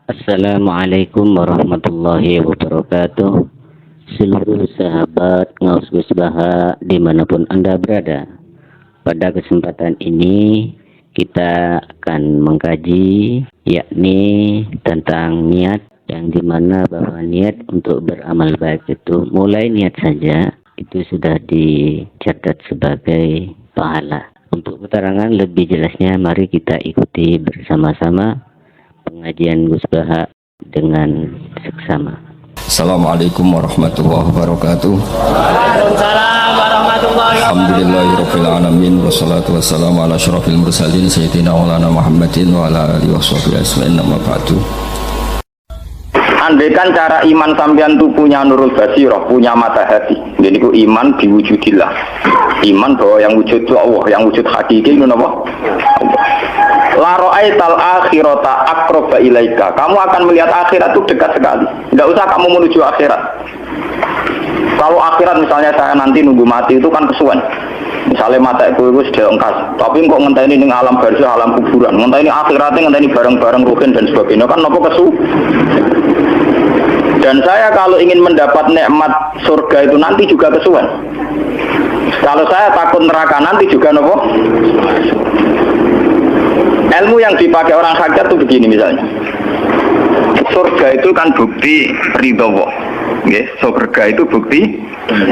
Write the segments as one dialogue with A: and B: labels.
A: Assalamualaikum warahmatullahi wabarakatuh. Seluruh sahabat Ngaus Gus Baha dimanapun Anda berada, pada kesempatan ini kita akan mengkaji yakni tentang niat, yang dimana bahwa niat untuk beramal baik itu mulai niat saja itu sudah dicatat sebagai pahala. Untuk keterangan lebih jelasnya, mari kita ikuti bersama-sama pengajian Gus Baha dengan seksama.
B: Assalamualaikum warahmatullahi wabarakatuh.
C: Waalaikumsalam warahmatullahi wabarakatuh.
B: Alhamdulillahirabbil alamin wassalatu wassalamu ala asyrafil mursalin sayyidina maulana Muhammadin wa ala alihi washabihi ajmain, amma ba'du.
D: Andaikan cara iman sampean itu punya nurul basirah, punya mata hati. Jadi itu iman diwujudillah. Iman bahwa yang wujud itu Allah, yang wujud hakiki itu apa? La ra'aital akhirata aqraba ilaika. Kamu akan melihat akhirat itu dekat sekali. Enggak usah kamu menuju akhirat. Kalau akhirat misalnya saya nanti nunggu mati itu kan kesuwen. Misalnya mata itu sudah engkas, tapi kok ngenteni ning alam barzah, alam kuburan, ngenteni akhiratnya, ngenteni barang-barang ruhin dan sebagainya, kan apa kesu? Dan saya kalau ingin mendapat nikmat surga itu nanti juga kesuwen. Kalau saya takut neraka nanti juga nopo. Ilmu yang dipakai orang hakikat itu begini misalnya. Surga itu kan bukti ridho Allah. Okay? Surga itu bukti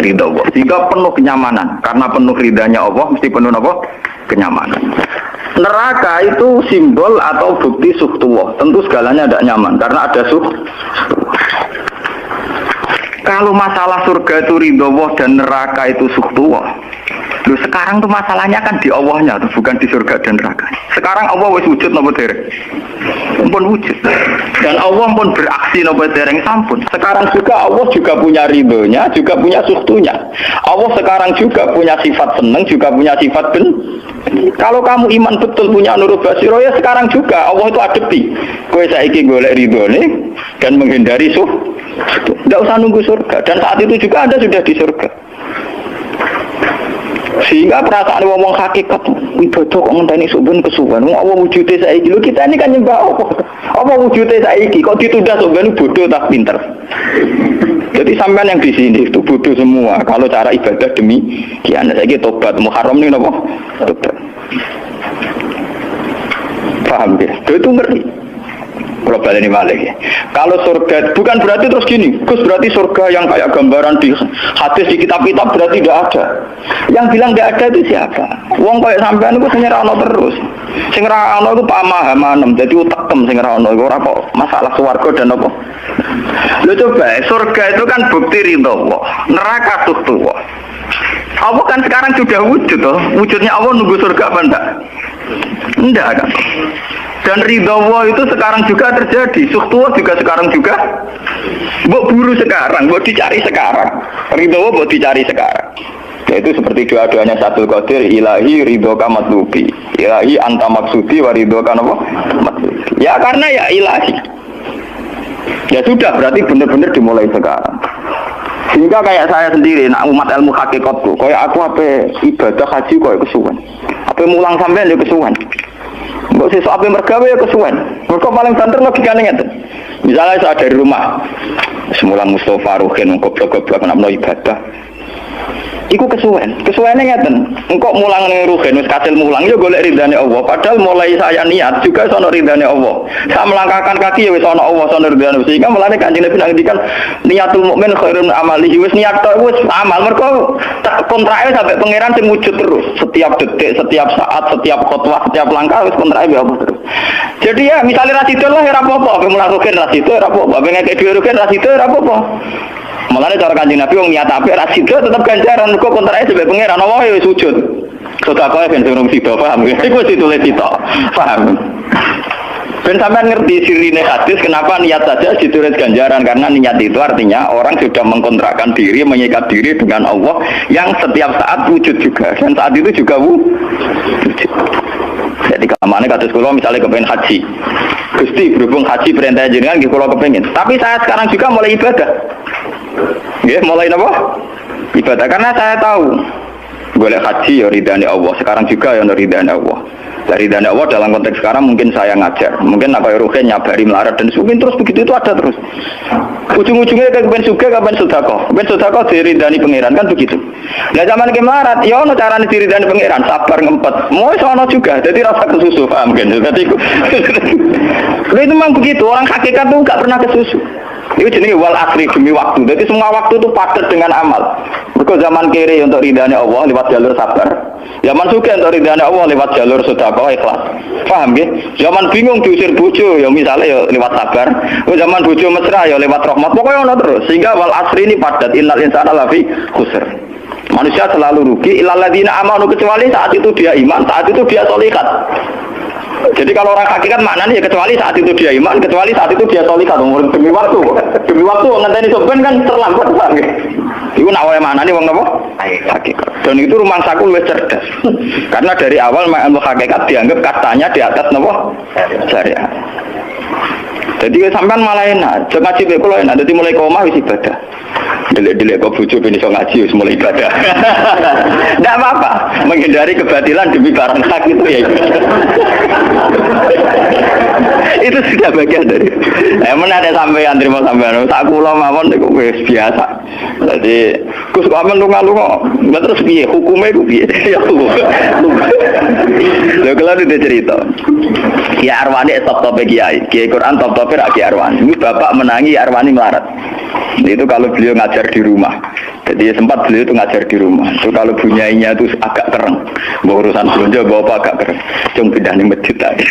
D: ridho Allah. Sehingga penuh kenyamanan. Karena penuh ridhanya Allah mesti penuh apa? Kenyamanan. Neraka itu simbol atau bukti suhtullah. Tentu segalanya tidak nyaman karena ada Kalau masalah surga itu ridho Allah dan neraka itu suhtullah. Loh, sekarang tuh masalahnya kan di Allahnya tuh, bukan di surga dan neraka. Sekarang Allah wis wujud napa dereng? Pun wujud. Dan Allah pun beraksi napa dereng sampun. Sekarang juga Allah juga punya ridhonya, juga punya suhtunya. Allah sekarang juga punya sifat seneng, juga punya sifat Kalau kamu iman betul punya nurul basirah, ya sekarang juga Allah itu adepi. Kowe saiki golek ridhone dan menghindari Tidak usah nunggu surga. Dan saat itu juga Anda sudah di surga. Sehingga perasaan ngomong hakikat ibadah kok ngenteni suben kesuwen. Allah wujude saiki. Lho kita ini kan nyembah apa wujude saiki kok ditunda suben bodoh tak pinter. Jadi sampean yang di sini itu bodoh semua. Kalau cara ibadah demikian saiki tobat Muharram nih napa? Tobat. Paham ya? Itu ngeri. Kalau balik ini balik ya. Kalau surga bukan berarti terus gini, Gus berarti surga yang kayak gambaran di hadis di kitab-kitab berarti tidak ada. Yang bilang tidak ada itu siapa? Wong kayak sampean itu sing ora ono terus. Sing ora ono iku pamahaman, dadi utekem sing ora ono iku ora kok masalah swarga dan apa. Lho coba, surga itu kan bukti ridho Allah, neraka suhtullah. Allah kan sekarang sudah wujud toh. Wujudnya Allah nunggu surga apa enggak? Enggak kan? Dan ridho Allah itu sekarang juga terjadi. Suhtullah juga sekarang juga. Mbok buru sekarang, mbok dicari sekarang. Ridho Allah mbok dicari sekarang. Yaitu seperti doa-doanya Satul Qadir, ilahi ridhoka matlubi, ilahi anta maksudi wa ridhoka apa? Matlubi. Ya karena ya ilahi. Ya sudah, berarti benar-benar dimulai sekarang. Sehingga kayak saya sendiri, nak umat ilmu hakikatku, kayak aku apa ibadah haji kayak kesuwen. Apa mulang sampean ya kesuwen. Mbok sesuk ape mergawe ya kesuwen. Mergo paling banter logikane ngeten. Misalnya saya dari rumah, semula Mustafa Ruhin goblok-goblok nak mlo ibadah. Iku kesuwen. Kesuwene ngeten. Engkok mulang ning Ruhin wis kasil mulang ya golek ridane Allah. Padahal mulai saya niat juga sono ridane Allah. Saya melangkahkan kaki ya wis ono Allah sono ridane. Sehingga mulane Kanjeng Nabi ngendikan niatul mukmin khairun amalihi. Wis niat tok wis amal. Mergo kontrake sampai pangeran sing wujud terus. Setiap detik, setiap saat, setiap khotbah, setiap langkah wis kontrake ya Allah terus. Jadi ya misalnya rasidul lah ya ora apa-apa. Apa mulang Ruhin rasidul ora apa-apa. Apa ngekek dhewe Ruhin rasidul ora apa-apa. Mulane cara Kanjeng Nabi wong niat apik ra sida tetep ganjaran kok kontrake sebagai pangeran Allah ya wis wujud. Sedekah ben sing sida paham. Iku wis ditulis sida. Paham. Ben sampean ngerti sirine hadis kenapa niat saja ditulis ganjaran, karena niat itu artinya orang sudah mengkontrakkan diri, mengikat diri dengan Allah yang setiap saat wujud juga. Dan saat itu juga wujud. Jadi kamane kados kula misalnya kepengin haji. Gusti berhubung haji perintah jenengan nggih kula kepengin. Tapi saya sekarang juga mulai ibadah. Nggih, mulai napa? Ibadah karena saya tahu golek haji ya ridane Allah. Sekarang juga ya ridane Allah. Dari dana Allah dalam konteks sekarang mungkin saya ngajar, mungkin apa Ruhin nyabari melarat dan mungkin terus begitu itu ada terus. Ujung-ujungnya kapan suka kapan sodako diridani pangeran kan begitu. Nah zaman ke melarat, ya no cara diridani pangeran sabar ngempet, mau sono juga, jadi rasa kesusu paham kan? Jadi itu memang begitu orang hakikat tuh nggak pernah kesusu. Itu jenis wal asri demi waktu. Jadi semua waktu itu padat dengan amal. Mergo zaman kiri untuk ridhani Allah lewat jalur sabar. Zaman suka untuk ridhani Allah lewat jalur sedekah ikhlas. Paham ya? Zaman bingung diusir bojo ya misalnya ya lewat sabar. Zaman bojo mesra ya lewat rahmat. Pokoknya ono terus. Sehingga wal asri ini padat innal insana lafi khusr. Manusia selalu rugi illal ladzina amanu kecuali saat itu dia iman, saat itu dia sholihat. Jadi kalau orang hakikat maknanya ya kecuali saat itu dia iman, kecuali saat itu dia sholihat. Demi waktu ngenteni soben kan terlambat Bang. Iku nak wae maknane wong napa? Hakikat. Dan itu rumah saku luwih cerdas. Karena dari awal ilmu hakikat dianggap katanya di atas napa? Syariat. Jadi sampean malah enak, jek ngaji kok kula enak, dadi mulai koma wis ibadah. Delek-delek kok bojo ben iso ngaji wis mulai ibadah. Ndak apa-apa, menghindari kebatilan demi barang hak itu ya. Itu sudah bagian dari. Emang ada sampean terima sampean, tak kula mawon niku wis biasa. Jadi Gus kok amen lunga-lunga, terus piye hukume ku piye? Ya hukum. Lha kalau ada cerita. Kiai Arwani top-top kiai, Kiai Quran top-top Kiai Arwani. Ini bapak menangi Arwani melarat. Itu kalau beliau ngajar di rumah. Jadi sempat beliau itu ngajar di rumah. Itu kalau bunyainya itu agak keren. Bawa urusan belanja bawa apa agak keren. Cuma pindah di masjid tadi.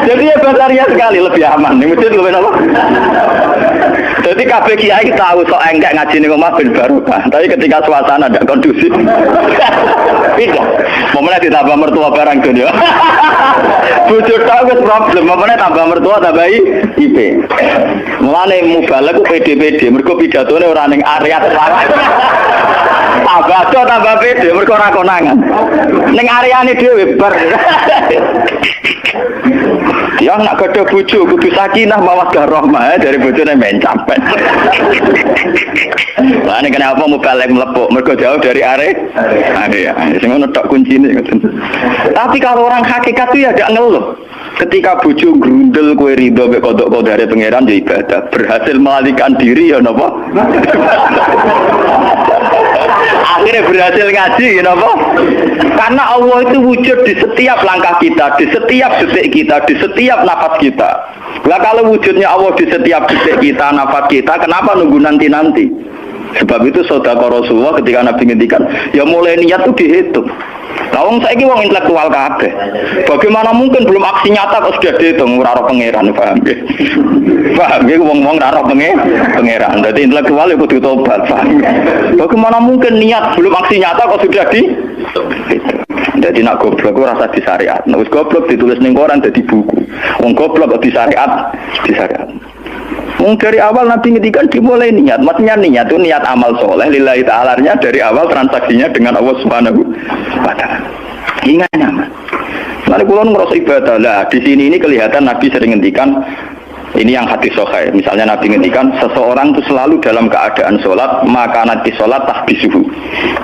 D: Jadi ya basaria sekali lebih aman. Di masjid lebih apa? Jadi kabeh kiai tahu sok enggak ngaji ning omah ben barokah. Tapi ketika suasana tidak kondusif. Pindah. Momennya ditambah mertua barang dunia. Bojo tahu wis problem, momennya tambah mertua tambah IP. Mulane mubalek ku PD-PD, mergo pidatone ora ning area terlarang. Tambah PD, mergo ora konangan. Ning areane dhewe bar. Yang nak gede bojo kudu sakinah mawaddah rahmah dari bojone men capek. Lah nek kenapa mubalek mlepuk mergo jauh dari area. Sing ngono tok kuncine. Tapi kalau orang hakikat itu ya gak ngeluh. Ketika bojo grundel kowe ridho mek kodok-kodare pangeran ya ibadah. Berhasil melalikan diri ya napa? Akhirnya berhasil ngaji ya napa? Karena Allah itu wujud di setiap langkah kita, di setiap detik kita, di setiap nafas kita. Lah kalau wujudnya Allah di setiap detik kita, nafas kita, kenapa nunggu nanti-nanti? Sebab itu sedekah Rasulullah ketika Nabi ngendikan, ya mulai niat itu dihitung. Lah wong saiki wong intelektual kabeh. Bagaimana mungkin belum aksi nyata kok sudah dihitung ora ora pangeran, paham nggih? Paham nggih wong-wong ora ora pangeran. Dadi intelektual ya kudu tobat, paham. Bagaimana mungkin niat belum aksi nyata kok sudah di jadi nak goblok ora rasa di syariat. Nek wis goblok ditulis ning koran dadi buku. Wong goblok kok di syariat. Dari awal Nabi ngedikan dimulai niat, maksudnya niat itu niat amal soleh lillahi ta'alanya dari awal transaksinya dengan Allah Subhanahu wa ta'ala. Ingat nyaman. Lalu kalau ngerasa ibadah lah, di sini ini kelihatan Nabi sering ngedikan ini yang hadis sahih. Misalnya Nabi ngendikan seseorang itu selalu dalam keadaan sholat, maka nanti sholat tahbisuhu.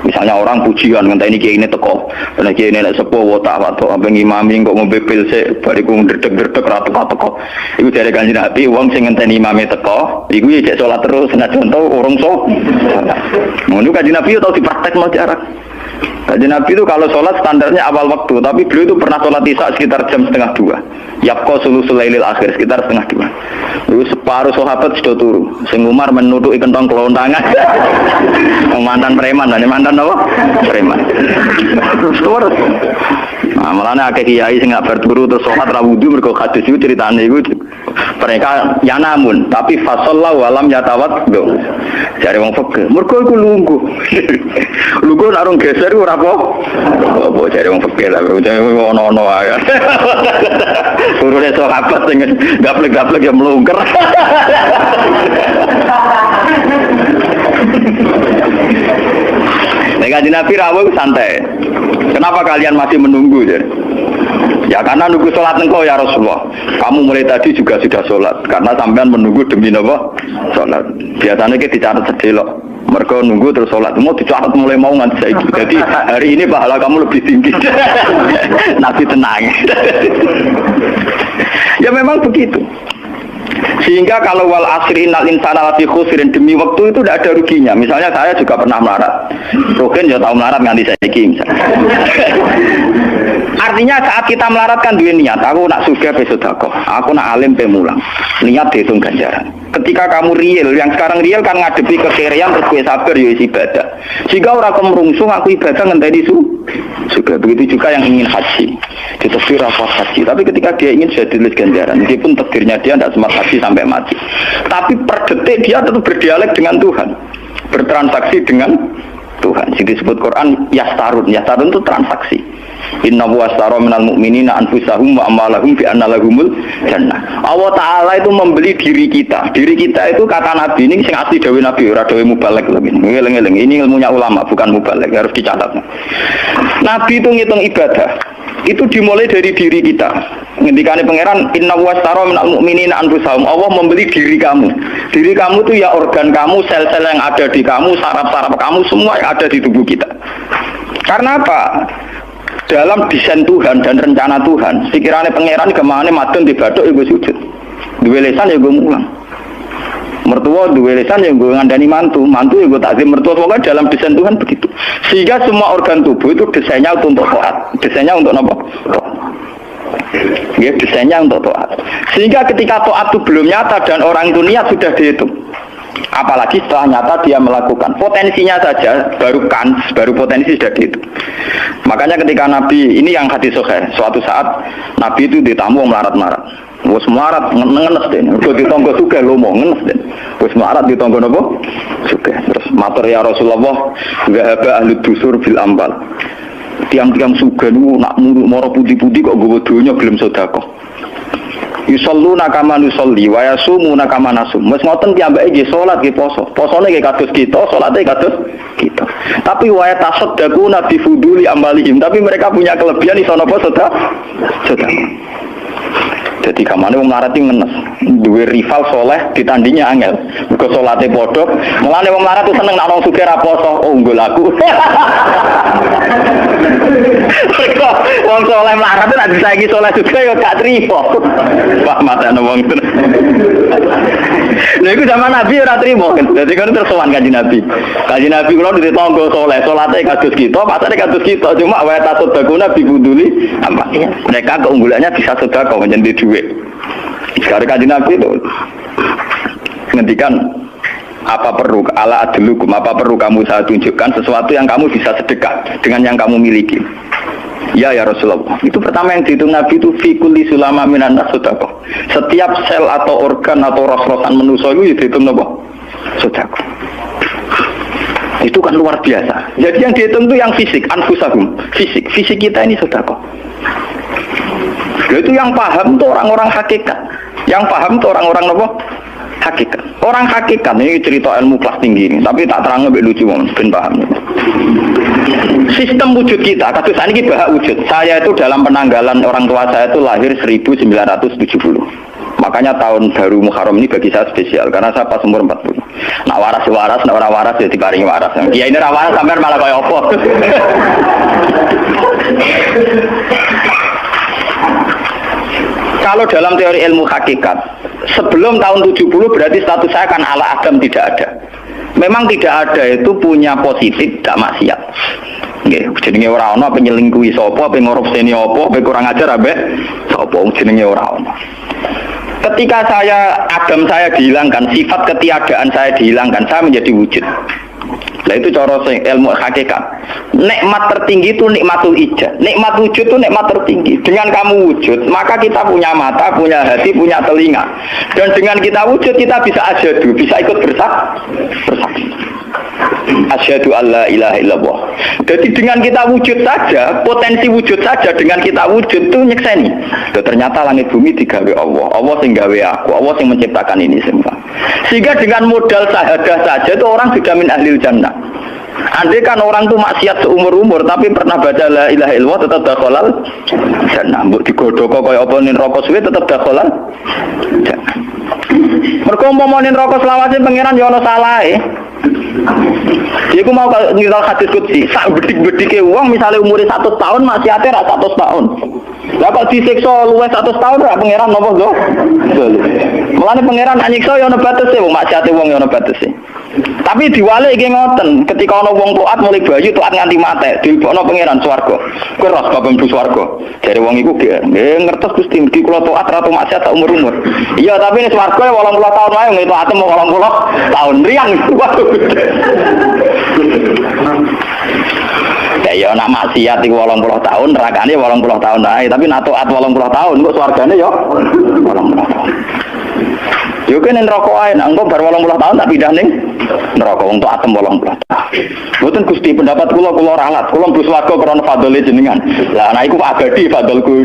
D: Misalnya orang pujian ngenteni kiai ini teko, karena kiai ini sepuh watak atau apa ngimami kok ngobepil se, bariku ndredeg-ndredeg ra teko. Iku dari Kanjeng Nabi, wong sing ngenteni imame teko, iku ya cek sholat terus, senajan tau urung ngono Kanjeng Nabi tau dipraktekno jarak. Kanjeng Nabi itu kalau sholat standarnya awal waktu, tapi beliau itu pernah sholat isya sekitar jam 1:30. Yapko sulusul lailil akhir sekitar 1:30. Itu separuh sahabat sudah turu. Sing Umar menutupi kentong kelontangan. Mantan preman, mantan apa? Preman. Terus. Nah, malahnya akeh kiai sing gak berturu terus sholat ra wudu mergo hadis itu ceritane iku mereka ya namun tapi fasallahu alam yatawat do. Jare wong fikih, mergo iku lungguh. Lungguh nek arung geser ora apa jare wong fikih lah ono-ono ae. Urune sahabat sing gaplek-gaplek ya mlungker. Nek Kanjeng Nabi rawuh santai. Kenapa kalian masih menunggu? Ya karena nunggu sholat engkau ya Rasulullah. Kamu mulai tadi juga sudah sholat. Karena sampean menunggu demi apa? Sholat. Biasanya kita dicatat sedelok. Mereka nunggu terus sholat, mau dicatat mulai mau nganti saiki. Jadi hari ini pahala kamu lebih tinggi. Nabi tenang. Ya memang begitu. Sehingga kalau wal asri innal insana lafi khusrin, demi waktu itu tidak ada ruginya. Misalnya saya juga pernah melarat. Rogen ya tahu melarat nganti saiki misalnya. Artinya saat kita melarat kan duwe niat, aku nak sugih pe sedekah, aku nak alim pe mulang. Niat dihitung ganjaran. Ketika kamu real, yang sekarang real kan ngadepi kekerean terus kowe sabar ya ibadah. Jika ora kemrungsung aku ibadah ngenteni juga. Begitu juga yang ingin haji. Ditakdir rapat haji, tapi ketika dia ingin sudah ditulis ganjaran, meskipun takdirnya dia tidak sempat haji sampai mati. Tapi per detik dia tetap berdialek dengan Tuhan, bertransaksi dengan Tuhan. Jadi disebut Quran yastarun. Yastarun itu transaksi. Inna wastara minal mu'minina anfusahum wa amalahum bi anna lahumul jannah. Allah Ta'ala itu membeli diri kita. Diri kita itu kata Nabi ini sing asli dawuh Nabi, ora dawuh mubalek lho. Ngeleng-eleng. Ini ilmunya ulama, bukan mubalek, harus dicatat. Nabi itu ngitung ibadah. Itu dimulai dari diri kita. Ngendikane pangeran inna wastara minal mu'minina anfusahum. Allah membeli diri kamu. Diri kamu itu ya organ kamu, sel-sel yang ada di kamu, saraf-saraf kamu, semua yang ada di tubuh kita. Karena apa? Dalam desain Tuhan dan rencana Tuhan, pikirannya pangeran kemana madun di batuk ya gue sujud, dua lesan ya gue mulang, mertua dua lesan ya gue ngandani mantu ya gue takzim mertua. Pokoknya dalam desain Tuhan begitu. Sehingga semua organ tubuh itu desainnya untuk taat, desainnya untuk apa? Ya desainnya untuk taat. Sehingga ketika taat itu belum nyata dan orang itu niat sudah dihitung. Apalagi setelah nyata dia melakukan, potensinya saja baru potensi sudah dihitung. Makanya ketika Nabi, ini yang hadis sahih, suatu saat Nabi itu ditamu melarat-melarat. Wes melarat ngenes den. Kok ditonggo sugih lomo ngenes den. Wes melarat ditonggo napa? Sugih. Terus matur ya Rasulullah, zahaba ahli dusur bil ambal. Tiang-tiang sugih niku nak moro putih-putih kok nggawa donya gelem sedekah. Yusalluna kama nusolli wa yasumuna kama nasum. Wis ngoten piyambake nggih salat nggih poso. Posone nggih kados kita, salate kados kita. Tapi wa tasaddaquna bi fuduli amalihim. Tapi mereka punya kelebihan iso napa sedekah. Jadi kamane wong melarat iki ngenes, duwe rival soleh ditandingi angel. Mergo salate padha, mulane wong melarat seneng nek wong sugih ra poso, oh unggul aku. Mergo wong soleh melarat nek disaiki soleh juga ya gak trimo. Wah matane wong tenan. Lha iku zaman Nabi ora trimo kan. Dadi kan terus sowan Kanjeng Nabi. Kanjeng Nabi kula di tangga soleh, salate kados kita, pasane kados kita, cuma wa tasodakuna bi buduli apa? Mereka keunggulannya bisa sedekah menjadi duit. Sekarang Kanjeng Nabi itu ngendikan apa perlu ala adlukum, apa perlu kamu saya tunjukkan sesuatu yang kamu bisa sedekah dengan yang kamu miliki. Ya Rasulullah. Itu pertama yang dihitung Nabi itu fi kulli sulama minan nas sedekah. Setiap sel atau organ atau ros-rosan manusia itu dihitung apa? Sedekah. Itu kan luar biasa. Jadi yang dihitung itu yang fisik, anfusahum, fisik kita ini sedekah. Itu yang paham tuh orang-orang hakikat. Yang paham tuh orang-orang apa? Hakikat. Orang hakikat ini cerita ilmu kelas tinggi ini, tapi tak terang lebih lucu ben paham. Sistem wujud kita, kados saniki bahak wujud. Saya itu dalam penanggalan orang tua saya itu lahir 1970. Makanya tahun baru Muharram ini bagi saya spesial karena saya pas umur 40. Nak waras, nak ora waras ya diparingi waras. Ya ini ra waras sampean malah kaya apa? Kalau dalam teori ilmu hakikat, sebelum tahun 70 berarti status saya kan ala Adam tidak ada. Memang tidak ada itu punya positif, tidak maksiat. Nggih, jenenge ora ana apa nyelingkuhi sapa, apa ngorupseni apa, apa kurang ajar abe sapa jenenge ora ana. Ketika Adam saya dihilangkan, sifat ketiadaan saya dihilangkan, saya menjadi wujud. Nah itu cara ilmu hakikat. Nikmat tertinggi itu nikmatul ijad. Nikmat wujud itu nikmat tertinggi. Dengan kamu wujud, maka kita punya mata, punya hati, punya telinga. Dan dengan kita wujud, kita bisa asyhadu, bisa ikut bersaksi. Asyhadu alla ilaha illallah. Jadi dengan kita wujud saja, potensi wujud saja dengan kita wujud itu nyekseni. Ternyata langit bumi digawe Allah. Allah sing gawe aku, Allah sing menciptakan ini semua. Sehingga dengan modal syahadah saja itu orang sudah min ahlil jannah. Andai kan orang itu maksiat seumur-umur tapi pernah baca la ilaha illallah tetap dakhalal jannah. Mbok digodhog kaya apa ning neraka suwe tetap dakhalal jannah. Mergo umpamane neraka selawase pangeran ya ana salahe. Iku mau ngiral hadis qudsi, sak bedik-bedike wong misale umure 100 tahun maksiate ra 100 tahun. Lah kok disiksa luwih 100 tahun ra pangeran napa lho? Mulane pangeran nyiksa ya ana batese wong maksiate wong ya ana batese. Tapi diwalik iki ngoten, ketika ana wong taat mulai bayu taat nganti mate, dilebokno pangeran swarga. Kowe ras bab mlebu swarga. Jare wong iku nggih ngertos Gusti iki kula taat ra maksiat sak umur-umur. Iya, tapi ning swarga 80 tahun wae ngene taat mau 80 tahun riang. Ya nak maksiat iku 80 tahun, nerakane 80 tahun ae, tapi nak taat 80 tahun kok swargane ya 80 tahun. Yo kene neraka ae, nang engko bar 80 tahun tak pindah ning neraka wong taat 80 tahun. Mboten Gusti pendapat kula ralat, kula mlebu swarga krana fadhole jenengan. Lah ana iku abadi fadholku.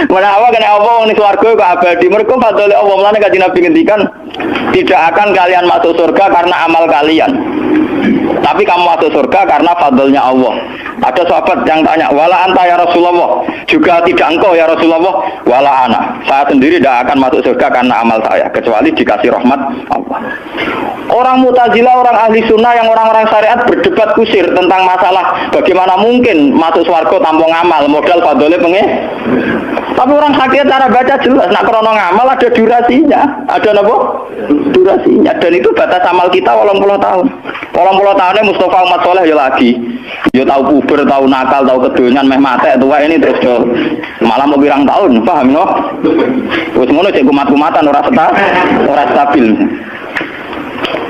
D: Menawa kene apa ning swarga kok abadi, mergo fadhole Allah. Mulane Kanjeng Nabi ngendikan, tidak akan kalian masuk surga karena amal kalian. Tapi kamu masuk surga karena fadlnya Allah. Ada sahabat yang tanya, wala anta ya Rasulullah, juga tidak engkau ya Rasulullah, wala ana. Saya sendiri tidak akan masuk surga karena amal saya, kecuali dikasih rahmat Allah. Orang Mu'tazilah, orang ahli sunnah yang orang-orang syariat berdebat kusir tentang masalah bagaimana mungkin masuk surga tanpa ngamal, modal fadlnya Tapi orang hakikat cara baca jelas, nak krono ngamal ada durasinya, ada apa? Durasinya, dan itu batas amal kita 80 tahun. 80 tahunnya Mustafa umat soleh ya lagi, ya tahu puber, tahu nakal, tahu kedonyan, meh mate tua ini terus do, malah mau birang tahun, paham no? Terus ngono cek kumat-kumatan ora stabil.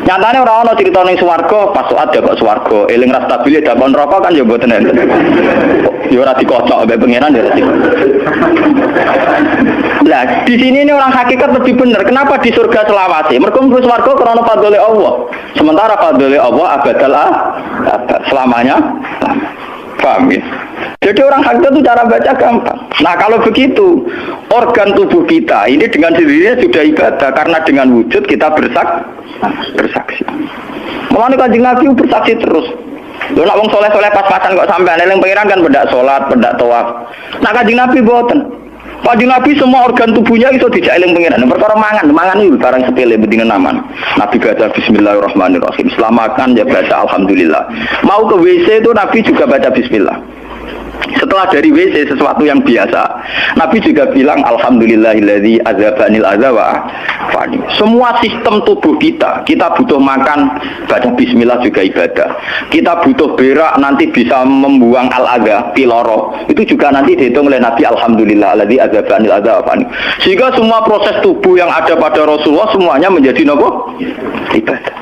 D: Nyatane ora ana crita ning swarga pas saat ya kok swarga, eling ra stabil dakon neraka kan ya mboten enten. Ya ora dikocok mbek pangeran ya. Lah, di sini ini orang hakikat lebih benar. Kenapa di surga selawase? Mergo mlebu swarga karena fadhole Allah. Sementara fadhole Allah abadal selamanya. Paham ya? Jadi orang hakikat itu cara baca gampang. Nah kalau begitu, organ tubuh kita ini dengan sendirinya sudah ibadah karena dengan wujud kita bersaksi. Mulane Kanjeng Nabi bersaksi terus. Lho nek wong soleh-soleh pas-pasan kok sampean eling pangeran kan pendak salat, pendak tawaf. Nah Kanjeng Nabi boten. Kanjeng Nabi semua organ tubuhnya iso dijak eling pangeran. Perkara mangan itu barang sepele penting aman. Nabi baca bismillahirrahmanirrahim. Setelah makan ya baca alhamdulillah. Mau ke WC itu Nabi juga baca bismillah. Setelah dari WC sesuatu yang biasa, Nabi juga bilang alhamdulillahilladzi azhabanil adza wa afani. Semua sistem tubuh kita butuh makan, baca bismillah juga ibadah. Kita butuh berak nanti bisa membuang al-adza, piloro. Itu juga nanti dihitung oleh Nabi alhamdulillahilladzi azhabanil adza wa afani. Sehingga semua proses tubuh yang ada pada Rasulullah semuanya menjadi nopo? Ibadah.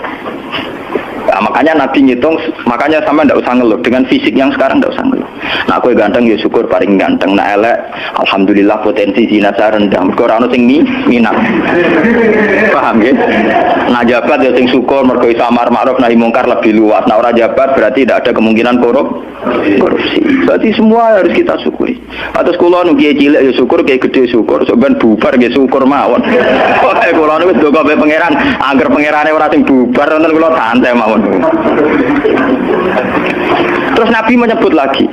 D: Nah, makanya Nabi ngitung, makanya sama ndak usah ngeluh dengan fisik yang sekarang ndak usah ngeluh. Nah, aku ganteng ya syukur paling ganteng. Nah, elek alhamdulillah potensi zina saya rendah. Mergo ora ono sing minat. Paham ya? Nah, jabat ya sing syukur mergo iso amar ma'ruf nahi mungkar lebih luas. Nah, ora jabat berarti tidak ada kemungkinan korupsi. Berarti semua harus kita syukuri. Atus kula nu kiye cilik ya syukur, kiye gede syukur. Sampeyan bubar ya syukur mawon. Pokoke kula niku wis ndonga mbek pangeran, angger pangerane ora sing bubar wonten kula santai mawon. Terus Nabi menyebut lagi,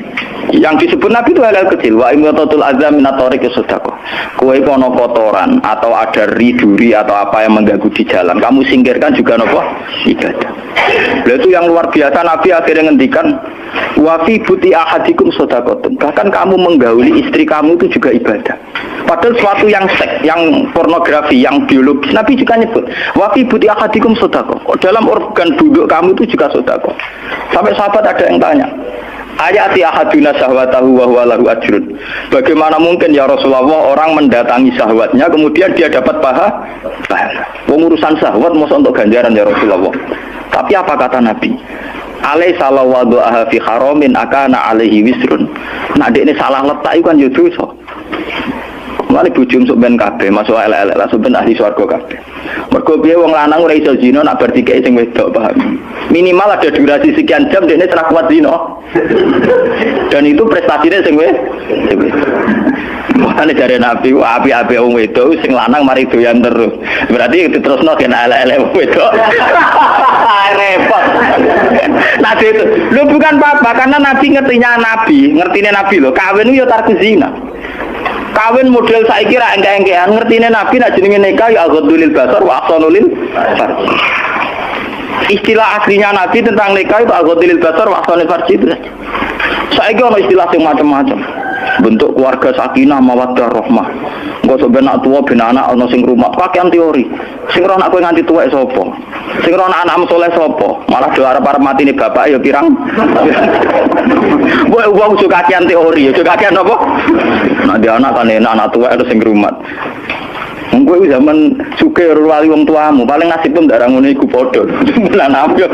D: yang disebut Nabi itu hal-hal kecil. Wa imatatul azza minatori kesedekah. Kue kono kotoran atau ada duri atau apa yang mengganggu di jalan, kamu singkirkan juga nopo ibadah. Lalu itu yang luar biasa. Nabi akhirnya ngendikan, wa fi buti ahadikum sedekatun. Bahkan kamu menggauli istri kamu itu juga ibadah. Padahal suatu yang seks, yang pornografi, yang biologis, Nabi juga nyebut, wa fi buti ahadikum sedekah. Dalam organ buduk kamu itu juga sedekah. Sampai sahabat ada yang tanya, ayati ahaduna syahwatahu wa huwa lahu ajrun. Bagaimana mungkin ya Rasulullah orang mendatangi syahwatnya kemudian dia dapat pahala? Pengurusan syahwat masa untuk ganjaran ya Rasulullah. Tapi apa kata Nabi? Alai salah wadu'aha fi haramin akana alaihi wisrun. Nah ini salah letak itu kan ya dosa. Mane bojom sok ben kabeh masuk elek-elek lah sok ben ahli swarga kabeh. Mergo piye wong lanang ora iso zina nak bar dikeki sing wedok, paham. Minimal ada durasi sekian jam dekne ora kuat zina. Dan itu prestasinya sing Makanya dari Nabi, api-api wong wedok sing lanang mari doyan terus. Berarti diterusno kena elek-elek wong wedok. Repot. Nabi itu, lu bukan apa-apa karena Nabi ngertine Nabi loh, kawin itu ya tarku zina. Kawin model saiki ra engke-engkean, ngertine Nabi nek jenenge nikah ya ghadulil basar wa ahsanulil farj. Istilah aslinya Nabi tentang nikah itu ghadulil basar wa ahsanul farj itu. Saiki ono istilah sing macam-macam. Bentuk keluarga sakinah mawaddah rahmah. Engko sok ben anak tua ben anak ana sing rumah pakaian teori. Sing ora anak kowe nganti tuwek sapa? Sing ora anak soleh sapa? Malah do arep-arep matine bapak ya pirang. Wong suka kakean teori, suka kakean apa? Nah dia anak kan enak anak tua ada sing rumat. Engko iku zaman sugih wali wong tuamu, paling nasib pun ndak ngono iku padha. Lan ambyok.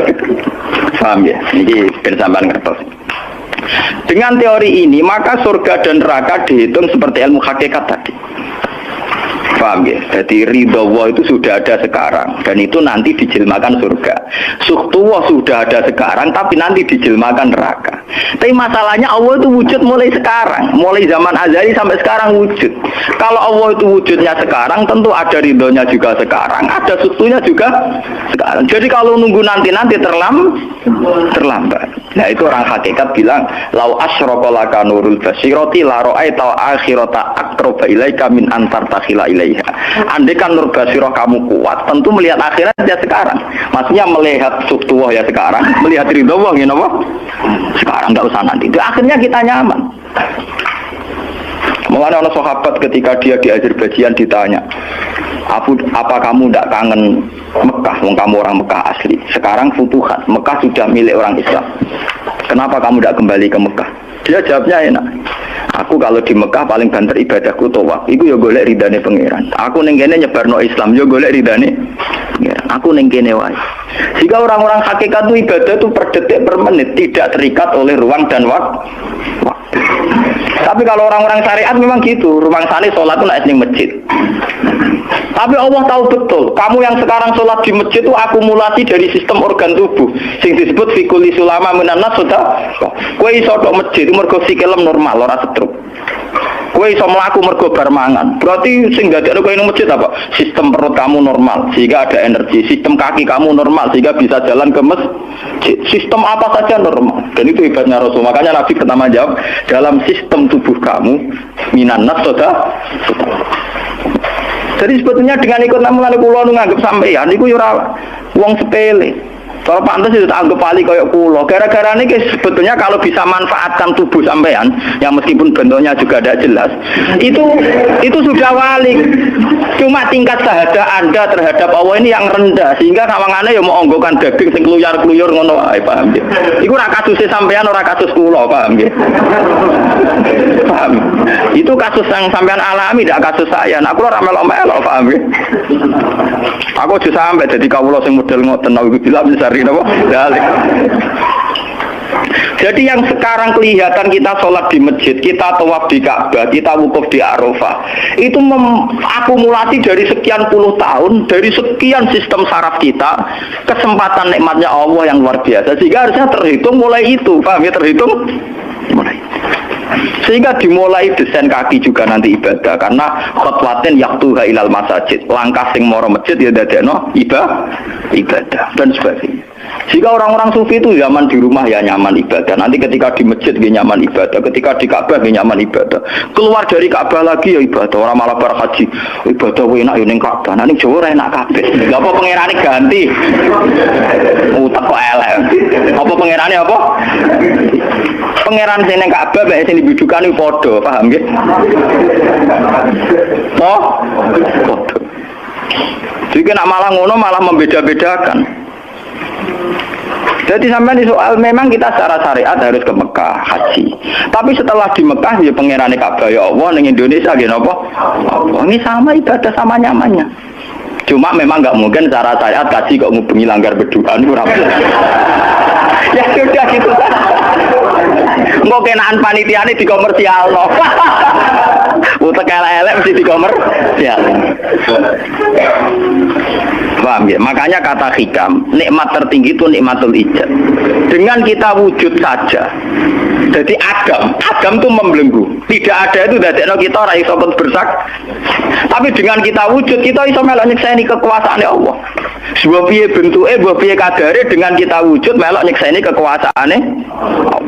D: Paham ya? Iki ben sampean ngertos. Dengan teori ini maka surga dan neraka dihitung seperti ilmu hakikat tadi. Paham ya? Jadi ridho Allah itu sudah ada sekarang dan itu nanti dijelmakan surga. Suhtullah sudah ada sekarang tapi nanti dijelmakan neraka. Tapi masalahnya Allah itu wujud mulai sekarang, mulai zaman azali sampai sekarang wujud. Kalau Allah itu wujudnya sekarang, tentu ada ridhonya juga sekarang, ada suhtunya juga sekarang. Jadi kalau nunggu nanti terlambat. Nah itu orang hakikat bilang, lau asyraka laka nurul basirati la ra'aita akhirata aqraba ilaika min antar takhila ilaiha. Andai kan nur basirah kamu kuat, tentu melihat akhirat ya sekarang. Maksudnya melihat suhtuwah ya sekarang, melihat ridho Allah ya apa? Sekarang enggak usah nanti. Itu akhirnya kita nyaman. Mengenai orang sahabat ketika dia di Azerbaijan ditanya, apa kamu tidak kangen Mekah? Wong kamu orang Mekah asli. Sekarang futuhat, Mekah sudah milik orang Islam. Kenapa kamu tidak kembali ke Mekah? Dia jawabnya enak. Aku kalau di Mekah paling banter ibadahku tawaf. Iku ya golek ridane pangeran. Aku ning kene nyebarno Islam yo golek ridane pangeran. Aku ning kene wae. Jika orang-orang hakikat itu ibadah itu per detik per menit, tidak terikat oleh ruang dan waktu. Tapi kalau orang-orang syariat memang gitu, rumah sana sholat itu naik di masjid. Tapi Allah tahu betul, kamu yang sekarang sholat di masjid itu akumulasi dari sistem organ tubuh, sing disebut fikuli sulama menanas sudah. Kue iso tok masjid, mergo sikilem normal, ora stroke. Kue iso mlaku mergo bar mangan. Berarti sing dadekno kowe ning masjid apa? Sistem perut kamu normal, sehingga ada energi. Sistem kaki kamu normal, sehingga bisa jalan ke masjid. Sistem apa saja normal. Dan itu hebatnya Rasul. Makanya Nabi pertama jawab, dalam sistem tubuh kamu minan nas sudah. Jadi sebetulnya dengan ikut namulan kula nganggep sampeyan niku yo ora wong sepele. Kalau pantas itu tak anggap paling kayak kulo. Gara-gara ini sebetulnya kalau bisa manfaatkan tubuh sampean, yang meskipun bentuknya juga tidak jelas, itu sudah wali. Cuma tingkat sahaja Anda terhadap Allah ini yang rendah, sehingga kawangannya ya mau onggokan daging sing kluyar-kluyur ngono ae, paham ya? Iku ora kasus sampean, ora kasus kulo, paham ya? Paham. Itu kasus yang sampean alami, tidak kasus saya. Nah, aku ora melok-melok, paham ya? Aku aja sampai jadi kawula sing model ngoten niku bilang sari napa dalik. Jadi yang sekarang kelihatan kita sholat di masjid, kita tawaf di Ka'bah, kita wukuf di Arafah, itu akumulasi dari sekian puluh tahun, dari sekian sistem saraf kita, kesempatan nikmatnya Allah yang luar biasa. Sehingga harusnya terhitung mulai itu, paham ya, terhitung mulai. Sehingga dimulai desain kaki juga nanti ibadah, karena khotwatin yaktuha ilal masajid, langkah sing moro masjid ya dadekno ibadah dan sebagainya. Jika orang-orang sufi itu zaman di rumah ya nyaman ibadah, nanti ketika di masjid dia nyaman ibadah, ketika di Ka'bah dia nyaman ibadah, keluar dari Ka'bah lagi ya ibadah. Orang malah berhaji ibadah enak ya ning Ka'bah, nanti Jawa enak kabeh. Lha apa pangerane ganti? Utek kok elek. Apa pangerane apa? Pangeran sing ning Ka'bah bae sing dibidukane padha, paham nggih? Padha. Jadi nak malah ngono malah membeda-bedakan. Jadi sampai di soal memang kita secara syariat harus ke Mekah haji. Tapi setelah di Mekah ya pangerane Ka'bah ya Allah, ning Indonesia nggih napa? Ini sama ibadah sama nyamannya. Cuma memang nggak mungkin secara syariat haji kok ngubungi langgar berdua niku ora. Ya sudah gitu kan. Mau kenaan panitiane dikomersialno. Utek elek mesti dikomersial. Paham ya? Makanya kata hikam, nikmat tertinggi itu nikmatul ijad. Dengan kita wujud saja. Jadi Adam itu membelenggu. Tidak ada itu dadekno kita ora iso bersak. Tapi dengan kita wujud, kita iso melok nyekseni kekuasaan Allah. Sebab piye bentuke, mbah piye kadare, dengan kita wujud melok nyekseni kekuasaane Allah.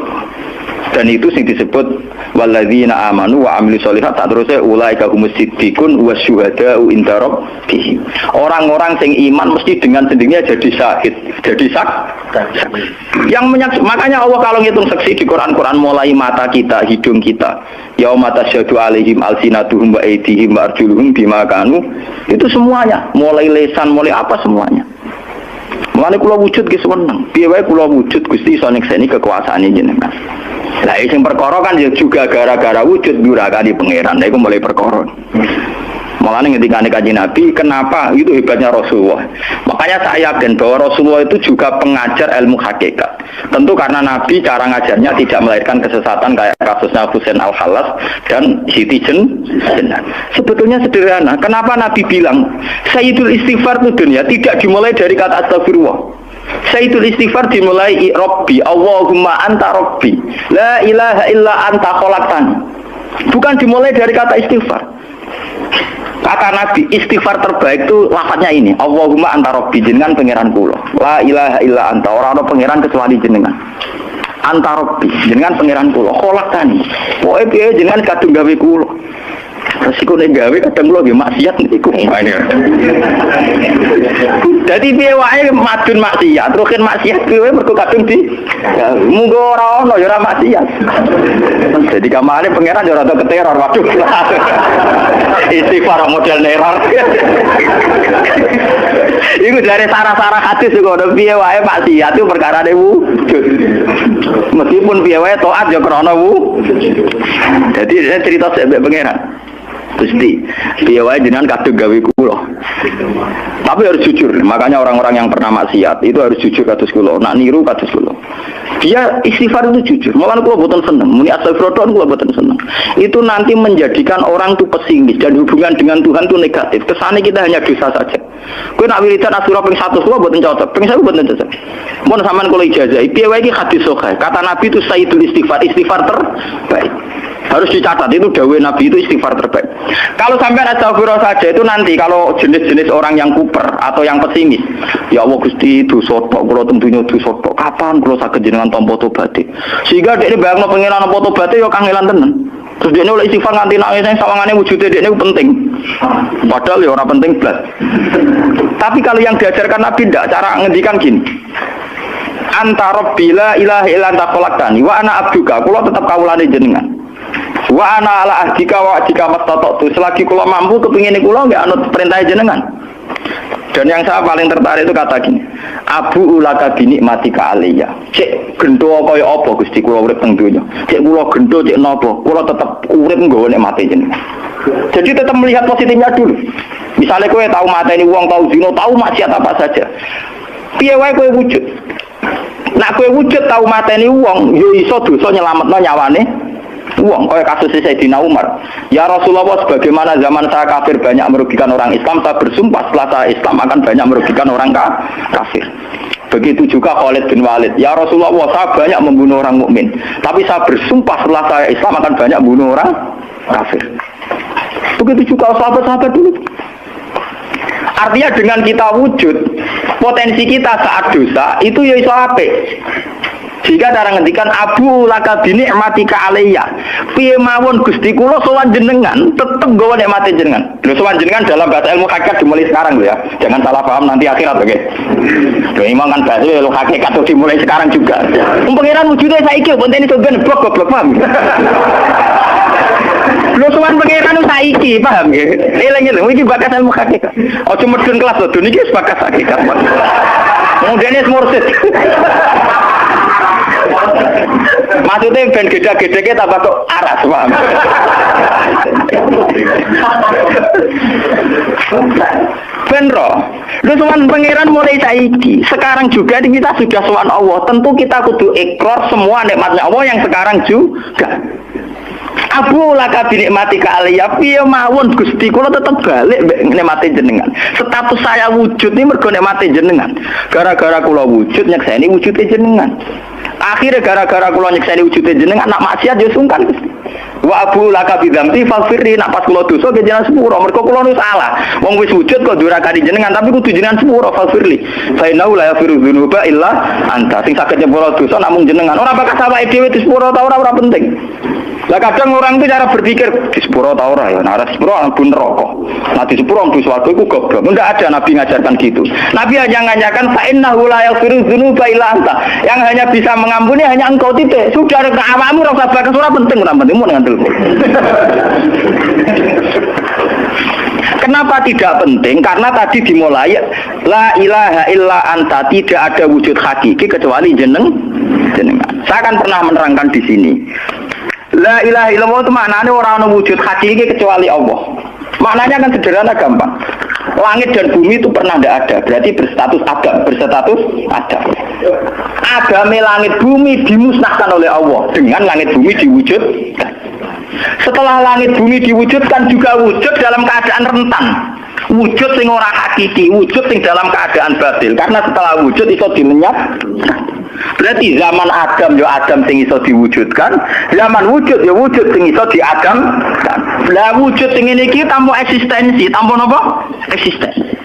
D: Dan itu sing disebut walladzina amanu wa amilus sholihat, tak terusé ulaika humus siddiqun wasyuhada'u inda rabbihim. Orang-orang sing iman mesti dengan sendirinya jadi syahid, jadi yang makanya Allah kalau ngitung saksi di Quran mulai mata kita, hidung kita, yauma tasyhadu alaihim alsinatuhum wa aydihim wa arjuluhum bima kanu, itu semuanya, mulai lesan, mulai apa semuanya. Mulane kula wujud ki seneng. Piye wae kula wujud Gusti iso nyekseni kekuasaane jenengan. Lah sing perkara kan ya juga gara-gara wujud durakani pangeran. Lha iku mulai perkara. Mulane ngendikane Kanjeng Nabi, kenapa itu hebatnya Rasulullah. Makanya saya yakin bahwa Rasulullah itu juga pengajar ilmu hakikat. Tentu karena Nabi cara ngajarnya tidak melahirkan kesesatan kayak kasusnya Husain Al-Halas dan Siti Jenar. Sebetulnya sederhana. Kenapa Nabi bilang Sayyidul Istighfar itu dunia tidak dimulai dari kata astagfirullah. Sayyidul Istighfar dimulai Rabbi, Allahumma anta Rabbi, la ilaha illa anta khalaqtani. Bukan dimulai dari kata istighfar. Kata Nabi, istighfar terbaik itu lafadznya ini, Allahumma anta Rabbi, jenengan pangeran kula. La ilaha illa anta, ora ana pangeran kecuali jenengan. Anta Rabbi, jenengan pangeran kula. Khalaqtani. Pokoke piye jenengan kadung gawe kula. Resiko nek gawe kadang kula nggih maksiat niku. Dadi piye wae madun maksiat, rukin maksiat piye mergo kadung di munggo ora ono ya ora maksiat. Jadi kamane pangeran ya rada keteror, waduh. Istighfar model neror. Iku dari sarah-sarah hadis kok ono piye wae maksiat itu perkara wujud. Meskipun piye wae taat ya krana wujud. Jadi cerita sebab pangeran. Gusti, piye wae jenengan kadung gawe kula. Tapi harus jujur, makanya orang-orang yang pernah maksiat itu harus jujur kados kula, nak niru kados kula. Dia istighfar itu jujur. Malah kula boten seneng, muni astagfirullah kula boten seneng. Itu nanti menjadikan orang itu pesimis dan hubungan dengan Tuhan itu negatif. Kesane kita hanya dosa saja. Kowe nak wiridan asura ping 100 kula boten cocok, ping 1000 boten cocok. Mun sampean kula ijazah, piye wae iki hadis sahih. Kata Nabi itu sayyidul istighfar, istighfar terbaik. Harus dicatat, itu dawuh Nabi itu istighfar terbaik. Kalau sampai astagfirullah saja itu nanti kalau jenis-jenis orang yang kuper atau yang pesimis, ya Allah Gusti dosa tok kula tentunya dosa tok. Kapan kula saged jenengan tampa tobaté? Sehingga dekne bayangno pengenan tampa tobaté ya kangelan tenan. Terus dekne oleh istighfar nganti nangis sawangane wujude dekne penting. Padahal ya ora penting blas. Tapi kalau yang diajarkan Nabi ndak, cara ngendikan gini. Anta Rabbi la ilaha illa anta khalaqtani wa ana abduka, kula tetep kawulane jenengan. Wa ana ala ahdika wa ahdika mastata'tu, selagi kula mampu kepingin kula nggak anut perintah jenengan. Dan yang saya paling tertarik itu kata gini, Abu ulaka binikmatika alayya. Cek gendo kaya apa Gusti kula urip teng donya. Cek kula gendo cek napa, kula tetep urip nggawa nikmate jenengan. Jadi tetap melihat positifnya dulu. Misalnya kowe tahu mateni wong, tahu zina, tahu maksiat apa saja. Piye wae kowe wujud. Nak kowe wujud tahu mateni wong, yo iso dosa nyelametno nyawane wong. Kaya kasus Sayyidina Umar. Ya Rasulullah, sebagaimana zaman saya kafir banyak merugikan orang Islam, saya bersumpah setelah saya Islam akan banyak merugikan orang kafir. Begitu juga Khalid bin Walid. Ya Rasulullah, saya banyak membunuh orang mukmin, tapi saya bersumpah setelah saya Islam akan banyak membunuh orang kafir. Begitu juga sahabat-sahabat dulu. Artinya dengan kita wujud, potensi kita saat dosa itu ya iso apik. Jika cara ngendikan Abu laka binikmatika alayya, piye mawon Gusti kula sowan jenengan tetep nggawa nikmate jenengan. Lho sowan jenengan dalam bahasa ilmu hakikat dimulai sekarang lho ya. Jangan salah paham nanti akhirat oke. Lho imam kan bahasa ilmu hakikat itu dimulai sekarang juga. Pengiran wujude saiki pontene ben goblok paham. Lho sowan pengiran saiki paham nggih. Eling-eling iki bakas ilmu hakikat. Aja medun kelas lho, niki wis bakas hakikat. Kemudian mursid. Maksudnya ben gede-gedeke tambah kok aras, paham? Ben roh. Lu sowan pangeran mulai saiki. Sekarang juga kita sudah sowan Allah. Tentu kita kudu ikrar semua nikmatnya Allah yang sekarang juga. Abu laka binikmatika alayya, piye mawon Gusti kula tetep balik nikmate jenengan. Status saya wujud ini mergo nikmate jenengan. Gara-gara kula wujud nyekseni wujude jenengan. Akhirnya gara-gara kula nyekseni wujude jenengan nak maksiat yo sungkan Gusti. Wa abu laka bidzambi faghfirli, nak pas kula dosa ke jenengan sepuro, mergo kula nu salah. Wong wis wujud kok durakani jenengan, tapi kudu jenengan sepuro faghfirli. Fa innahu la yaghfiru dzunuba illa anta. Sing saged nyepuro dosa namung jenengan. Ora bakal awake dhewe disepuro ta ora penting. Lah kadang orang itu cara berpikir disepuro ta ora ya, nah disepuro ampun neraka. Nah disepuro ampun swarga iku goblok. Enggak ada nabi ngajarkan gitu. Nabi hanya ngajarkan fa innahu la yaghfiru dzunuba illa anta. Yang hanya bisa mengampuni hanya engkau titik. Sudah ke awakmu ora usah bakas ora penting mau dengan telepon. Kenapa tidak penting? Karena tadi dimulai la ilaha illa anta, tidak ada wujud hakiki kecuali jenengan. Saya akan pernah menerangkan di sini. La ilaha illallah itu maknanya orang ada wujud hakiki kecuali Allah. Maknanya kan sederhana gampang. Langit dan bumi itu pernah tidak ada, berarti berstatus ada. Agame langit bumi dimusnahkan oleh Allah dengan langit bumi diwujudkan. Setelah langit bumi diwujudkan juga wujud dalam keadaan rentan. Wujud sing ora hakiki, wujud sing dalam keadaan batil. Karena setelah wujud iso dilenyap. Berarti zaman Adam ya Adam sing iso diwujudkan, zaman wujud ya wujud sing iso diadamkan. Lah wujud sing ngene iki tanpa eksistensi, tanpa napa? Eksistensi.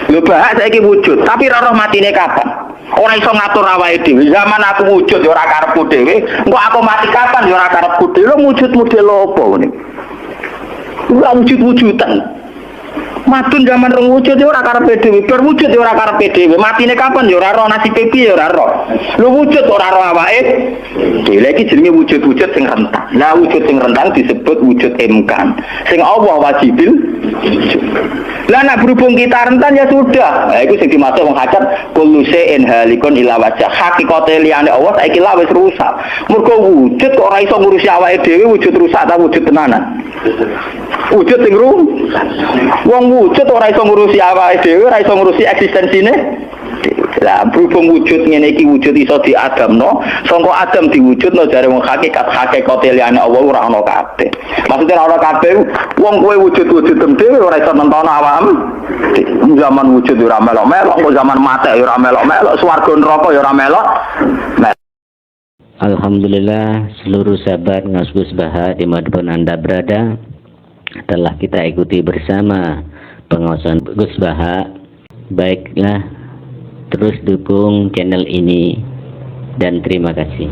D: Lho bahak saiki wujud, tapi ora roh matine kapan? Ora iso ngatur awake dhewe. Zaman aku wujud ya ora karepku dhewe, engko aku mati kapan ya ora karepku dhewe. Lho wujud model apa ngene? Ora wujud-wujudan. Matun zaman rong wujud ya ora karepe dhewe, bar wujud ya ora karepe dhewe. Matine kapan ya ora roh, nasibe piye ya ora roh. Lho wujud ora roh awake. Dhewe iki jenenge wujud-wujud sing rentang. Lah wujud sing rentang disebut wujud imkan. Sing Allah wajibil. Lah nek berhubung kita rentan ya sudah. Lah iku sing dimaksud wong hajat kullu shay'in halikun ila wajh. Hakikate liyane Allah saiki lah wis rusak. Mergo wujud kok ora iso ngurusi awake dhewe, wujud rusak ta wujud tenanan. Wujud sing rusak. Wong wujud ora iso ngurusi awake dhewe, ora iso ngurusi eksistensine. Lah berhubung wujud ngene iki wujud iso diadamno, sangka Adam diwujudno jare wong hakikate liyane Allah ora ana kabeh. Maksudnya ora ana kabeh, wong kowe wujud-wujud dhewe ora iso nentono awakmu. Zaman wujud ora melok-melok, kok zaman mate ora melok-melok, swarga neraka ya ora melok.
A: Alhamdulillah, seluruh sahabat Ngaus Baha dimanapun Anda berada, telah kita ikuti bersama pengawasan Gus Baha. Baiklah, terus dukung channel ini dan terima kasih.